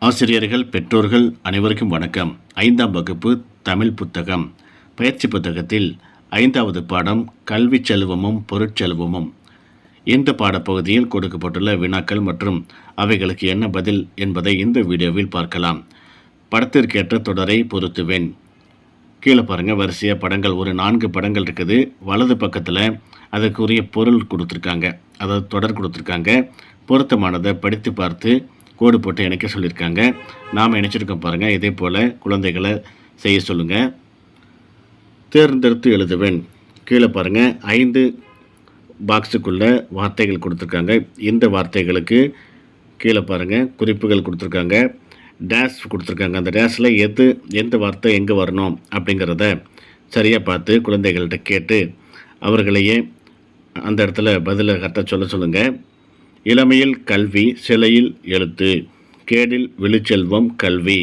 ஆசிரியர்கள், பெற்றோர்கள் அனைவருக்கும் வணக்கம். 5ஆம் வகுப்பு தமிழ் புத்தகம் பயிற்சி புத்தகத்தில் 5வது பாடம் கல்வி செல்வமும் பொருட்செல்வமும். இந்த பாடப்பகுதியில் கொடுக்கப்பட்டுள்ள வினாக்கள் மற்றும் அவைகளுக்கு என்ன பதில் என்பதை இந்த வீடியோவில் பார்க்கலாம். படத்திற்கேற்ற தொடரை பொருத்துவேன். கீழே பாருங்கள், வரிசையாக படங்கள் ஒரு 4 படங்கள் இருக்குது. வலது பக்கத்தில் அதற்குரிய பொருள் கொடுத்துருக்காங்க, அதாவது தொடர் கொடுத்துருக்காங்க. பொருத்தமானதை படித்து பார்த்து கோடு போட்டு இணைக்க சொல்லியிருக்காங்க. நாம் இணைச்சிருக்கோம் பாருங்கள். இதே போல் குழந்தைகளை செய்ய சொல்லுங்கள். தேர்ந்தெடுத்து எழுதுவேன். கீழே பாருங்கள், 5 பாக்ஸுக்குள்ளே வார்த்தைகள் கொடுத்துருக்காங்க. இந்த வார்த்தைகளுக்கு கீழே பாருங்கள் குறிப்புகள் கொடுத்துருக்காங்க, டேஷ் கொடுத்துருக்காங்க. அந்த டேஷில் எந்த வார்த்தை எங்கே வரணும் அப்படிங்கிறத சரியாக பார்த்து குழந்தைகள்கிட்ட கேட்டு அவர்களையே அந்த இடத்துல பதிலை கரெக்டாக சொல்லுங்கள். இளமையில் கல்வி, சிலையில் எழுத்து, கேடில் விழுச்செல்வம் கல்வி,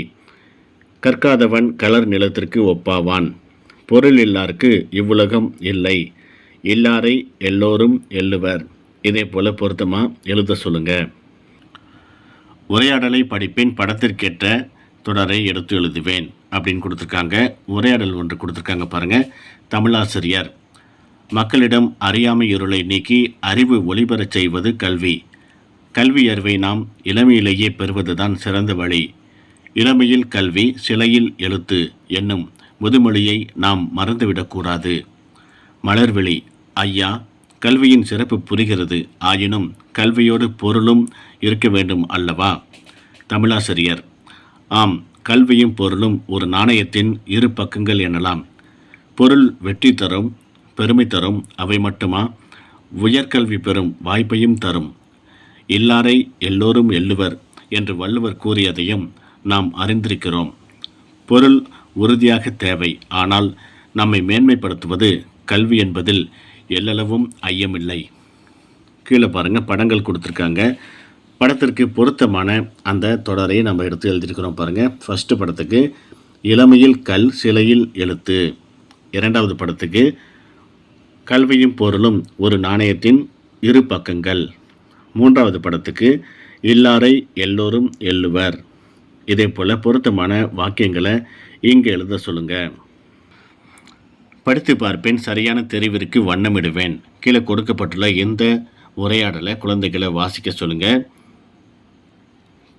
கற்காதவன் கலர் நிலத்திற்கு ஒப்பாவான், பொருள் இல்லாருக்கு இவ்வுலகம் இல்லை, இல்லாரை எல்லோரும் எள்ளுவர். இதே போல் பொருத்தமாக எழுத சொல்லுங்கள். உரையாடலை படிப்பேன், படத்திற்கேற்ற தொடரை எடுத்து எழுதுவேன் அப்படின்னு கொடுத்துருக்காங்க. உரையாடல் ஒன்று கொடுத்துருக்காங்க பாருங்கள். தமிழாசிரியர்: மக்களிடம் அறியாமை இருளை நீக்கி அறிவு ஒளிபெறச் செய்வது கல்வி. கல்வி அறிவை நாம் இளமையிலேயே பெறுவதுதான் சிறந்த வழி. இளமையில் கல்வி, சிலையில் எழுத்து என்னும் முதுமொழியை நாம் மறந்துவிடக்கூடாது. மலர்விழி: ஐயா, கல்வியின் சிறப்பு புரிகிறது. ஆயினும் கல்வியோடு பொருளும் இருக்க வேண்டும் அல்லவா? தமிழாசிரியர்: ஆம், கல்வியும் பொருளும் ஒரு நாணயத்தின் இரு பக்கங்கள் எனலாம். பொருள் வெற்றி தரும், பெருமை தரும். அவை மட்டுமா, உயர்கல்வி பெறும் வாய்ப்பையும் தரும். இல்லாரை எல்லோரும் எள்ளுவர் என்று வள்ளுவர் கூறியதையும் நாம் அறிந்திருக்கிறோம். பொருள் உறுதியாக தேவை. ஆனால் நம்மை மேன்மைப்படுத்துவது கல்வி என்பதில் எல்லளவும் ஐயமில்லை. கீழே பாருங்கள், படங்கள் கொடுத்துருக்காங்க. படத்திற்கு பொருத்தமான அந்த தொடரை நம்ம எடுத்து எழுதியிருக்கிறோம் பாருங்கள். ஃபஸ்ட்டு படத்துக்கு இளமையில் கல், சிலையில் எழுத்து. 2வது படத்துக்கு கல்வியும் பொருளும் ஒரு நாணயத்தின் இரு பக்கங்கள். 3வது படத்துக்கு இல்லாரை எல்லோரும் எள்ளுவர். இதே போல் பொருத்தமான வாக்கியங்களை இங்கே எழுத சொல்லுங்கள். படித்து பார்ப்பேன், சரியான தெரிவிற்கு வண்ணமிடுவேன். கீழே கொடுக்கப்பட்டுள்ள இந்த உரையாடலை குழந்தைகளை வாசிக்க சொல்லுங்கள்.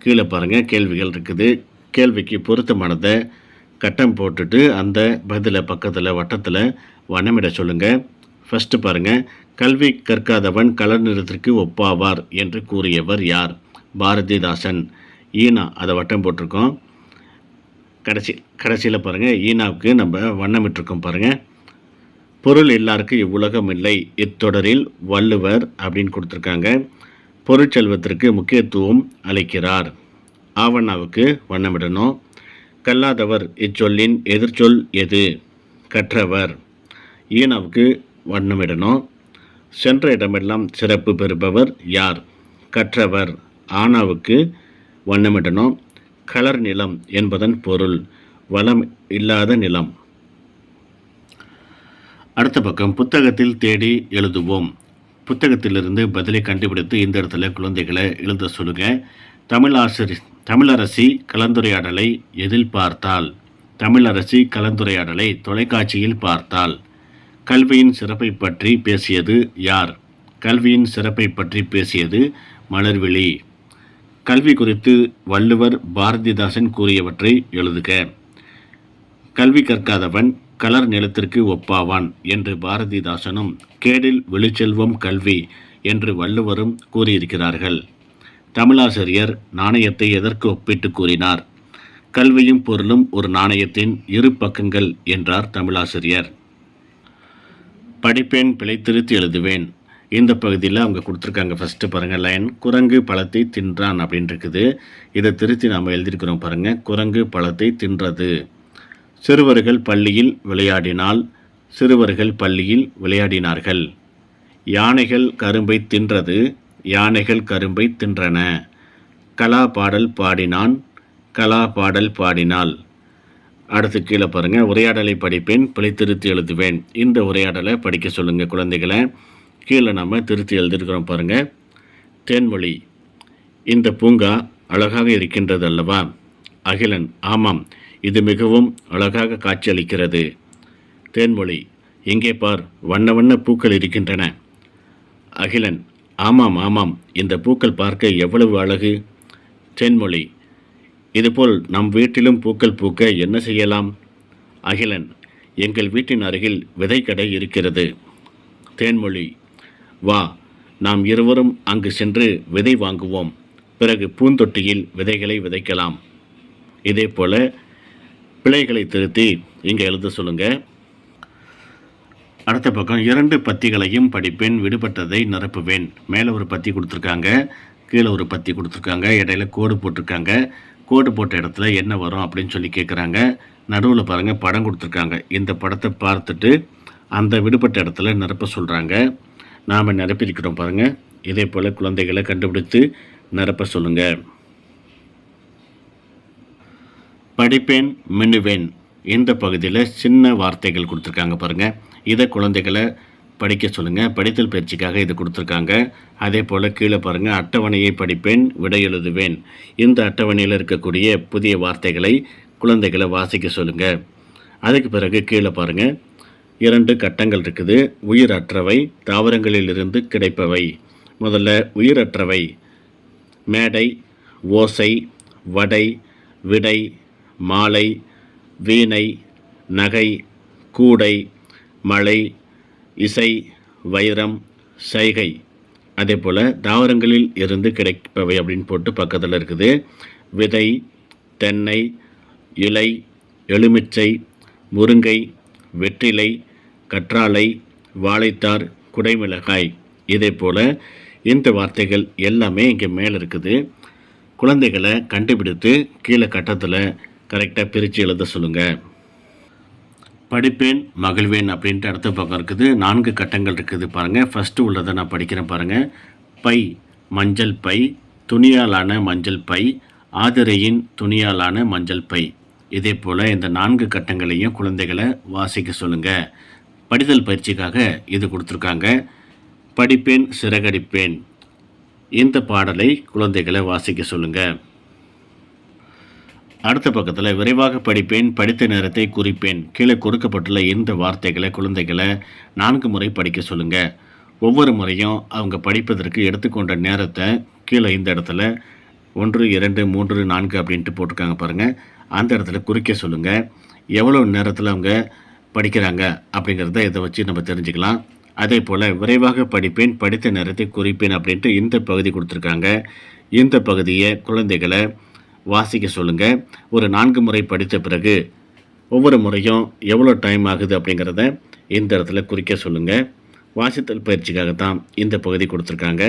கீழே பாருங்கள், கேள்விகள் இருக்குது. கேள்விக்கு பொருத்தமானதை கட்டம் போட்டுட்டு அந்த பதிலை பக்கத்தில் வட்டத்தில் வண்ணமிட சொல்லுங்கள். ஃபஸ்ட்டு பாருங்கள், கல்வி கற்காதவன் கலர் நிறத்திற்கு ஒப்பாவார் என்று கூறியவர் யார்? பாரதிதாசன். ஈனா, அதை வட்டம் போட்டிருக்கோம். கடைசியில் பாருங்கள், ஈனாவுக்கு நம்ம வண்ணமிட்டிருக்கோம் பாருங்கள். பொருள் எல்லாருக்கும் இவ்வுலகம் இல்லை. இத்தொடரில் வள்ளுவர் அப்படின்னு கொடுத்துருக்காங்க. பொருட்செல்வத்திற்கு முக்கியத்துவம் அளிக்கிறார். ஆவண்ணாவுக்கு வண்ணமிடணும். கல்லாதவர் இச்சொல்லின் எதிர்ச்சொல் எது? கற்றவர். ஈனாவுக்கு வண்ணமிடணும். சென்ற இடமெல்லாம் சிறப்பு பெறுபவர் யார்? கற்றவர். ஆனாவுக்கு வண்ணமிடணும். கலர் நிலம் என்பதன் பொருள் வளம் இல்லாத நிலம். அடுத்த பக்கம், புத்தகத்தில் தேடி எழுதுவோம். புத்தகத்திலிருந்து பதிலை கண்டுபிடித்து இந்த இடத்துல குழந்தைகளை எழுத சொல்லுங்கள். தமிழரசி கலந்துரையாடலை எதில் பார்த்தால்? தமிழரசி கலந்துரையாடலை தொலைக்காட்சியில் பார்த்தால். கல்வியின் சிறப்பை பற்றி பேசியது யார்? கல்வியின் சிறப்பை பற்றி பேசியது மலர்விழி. கல்வி குறித்து வள்ளுவர், பாரதிதாசன் கூறியவற்றை எழுதுக. கல்வி கற்காதவன் கலர் நிலத்திற்கு ஒப்பாவான் என்று பாரதிதாசனும், கேடில் விழுச்செல்வம் கல்வி என்று வள்ளுவரும் கூறியிருக்கிறார்கள். தமிழாசிரியர் நாணயத்தை எதற்கு ஒப்பிட்டு கூறினார்? கல்வியும் பொருளும் ஒரு நாணயத்தின் இரு பக்கங்கள் என்றார் தமிழாசிரியர். படிப்பேன், பிழை திருத்தி எழுதுவேன். இந்த பகுதியில் அவங்க கொடுத்துருக்காங்க. ஃபஸ்ட்டு பாருங்கள், லைன் குரங்கு பழத்தை தின்றான் அப்படின்னு இருக்குது. இதை திருத்தி நாம் எழுதியிருக்கிறோம் பாருங்கள். குரங்கு பழத்தை தின்றது. சிறுவர்கள் பள்ளியில் விளையாடினால். சிறுவர்கள் பள்ளியில் விளையாடினார்கள். யானைகள் கரும்பை தின்றது. யானைகள் கரும்பை தின்றன. கலா பாடல் பாடினான். கலா பாடல் பாடினாள். அடுத்து கீழே பாருங்கள், உரையாடலை படிப்பேன், பிழை திருத்தி எழுதுவேன். இந்த உரையாடலை படிக்க சொல்லுங்கள் குழந்தைகளை. கீழே நம்ம திருத்தி எழுதியிருக்கிறோம் பாருங்கள். தேன்மொழி: இந்த பூங்கா அழகாக இருக்கின்றது அல்லவா? அகிலன்: ஆமாம், இது மிகவும் அழகாக காட்சியளிக்கிறது. தேன்மொழி: எங்கே பார், வண்ண வண்ண பூக்கள் இருக்கின்றன. அகிலன்: ஆமாம் ஆமாம், இந்த பூக்கள் பார்க்க எவ்வளவு அழகு. தேன்மொழி: இதுபோல் நம் வீட்டிலும் பூக்கள் பூக்க என்ன செய்யலாம்? அகிலன்: எங்கள் வீட்டின் அருகில் விதைக்கடை இருக்கிறது. தேன்மொழி: வா, நாம் இருவரும் அங்கு சென்று விதை வாங்குவோம். பிறகு பூந்தொட்டியில் விதைகளை விதைக்கலாம். இதே போல பிழைகளை திருத்தி இங்கே எழுத சொல்லுங்க. அடுத்த பக்கம் 2 பத்திகளையும் படிப்பேன், விடுபட்டதை நிரப்புவேன். மேலே ஒரு பத்தி கொடுத்துருக்காங்க, கீழே ஒரு பத்தி கொடுத்துருக்காங்க, இடையில கோடு போட்டிருக்காங்க. கோடு போட்ட இடத்துல என்ன வரும் அப்படின்னு சொல்லி கேட்குறாங்க. நடுவில் பாருங்கள் படம் கொடுத்துருக்காங்க. இந்த படத்தை பார்த்துட்டு அந்த விடுபட்ட இடத்துல நிரப்ப சொல்கிறாங்க. நாம் நிரப்பியிருக்கிறோம் பாருங்கள். இதே போல் குழந்தைகளை கண்டுபிடித்து நிரப்ப சொல்லுங்கள். படிப்பேன், மின்னுவேன். இந்த பகுதியில் சின்ன வார்த்தைகள் கொடுத்துருக்காங்க பாருங்கள். இதை குழந்தைகளை படிக்க சொல்லுங்கள். படித்தல் பயிற்சிக்காக இது கொடுத்துருக்காங்க. அதே போல் கீழே பாருங்கள், அட்டவணையை படிப்பேன், விடை எழுதுவேன். இந்த அட்டவணையில் இருக்கக்கூடிய புதிய வார்த்தைகளை குழந்தைகளை வாசிக்க சொல்லுங்கள். அதுக்கு பிறகு கீழே பாருங்கள், 2 கட்டங்கள் இருக்குது. உயிரற்றவை, தாவரங்களிலிருந்து கிடைப்பவை. முதல்ல உயிரற்றவை: மேடை, ஓசை, வடை, விடை, மாலை, வீணை, நகை, கூடை, மழை, இசை, வைரம், சைகை. அதே போல் தாவரங்களில் இருந்து கிடைப்பவை அப்படின்னு போட்டு பக்கத்தில் இருக்குது. விதை, தென்னை, இலை, எலுமிச்சை, முருங்கை, வெற்றிலை, கற்றாழை, வாழைத்தார், குடைமிளகாய். இதே போல் இந்த வார்த்தைகள் எல்லாமே இங்கே மேலே இருக்குது. குழந்தைகளை கண்டுபிடித்து கீழே கட்டத்தில் கரெக்டாக பிரித்து எழுத சொல்லுங்கள். படிப்பேன், மகிழ்வேன் அப்படின்ட்டு அடுத்த பக்கம் இருக்குது. 4 கட்டங்கள் இருக்குது பாருங்கள். ஃபஸ்ட்டு உள்ளதை நான் படிக்கிறேன் பாருங்கள். பை, மஞ்சள் பை, துணியாலான மஞ்சள் பை, ஆதிரையின் துணியாலான மஞ்சள் பை. இதே போல் இந்த 4 கட்டங்களையும் குழந்தைகளை வாசிக்க சொல்லுங்கள். படித்தல் பயிற்சிக்காக இது கொடுத்துருக்காங்க. படிப்பேன், சிறகடிப்பேன். இந்த பாடலை குழந்தைகளை வாசிக்க சொல்லுங்கள். அடுத்த பக்கத்தில் விரைவாக படிப்பேன், படித்த நேரத்தை குறிப்பேன். கீழே கொடுக்கப்பட்டுள்ள இந்த வார்த்தைகளை குழந்தைகளை 4 முறை படிக்க சொல்லுங்கள். ஒவ்வொரு முறையும் அவங்க படிப்பதற்கு எடுத்துக்கொண்ட நேரத்தை கீழே இந்த இடத்துல 1, 2, 3, 4 அப்படின்ட்டு போட்டிருக்காங்க பாருங்கள். அந்த இடத்துல குறிக்க சொல்லுங்கள். எவ்வளோ நேரத்தில் அவங்க படிக்கிறாங்க அப்படிங்கிறத இதை வச்சு நம்ம தெரிஞ்சுக்கலாம். அதே போல் விரைவாக படிப்பேன், படித்த நேரத்தை குறிப்பேன் அப்படின்ட்டு இந்த பகுதி கொடுத்துருக்காங்க. இந்த பகுதியை குழந்தைகளை வாசிக்க சொல்லுங்கள். ஒரு 4 முறை படித்த பிறகு ஒவ்வொரு முறையும் எவ்வளோ டைம் ஆகுது அப்படிங்கிறத இந்த இடத்துல குறிக்க சொல்லுங்கள். வாசித்தல் பயிற்சிக்காக தான் இந்த பகுதி கொடுத்துருக்காங்க.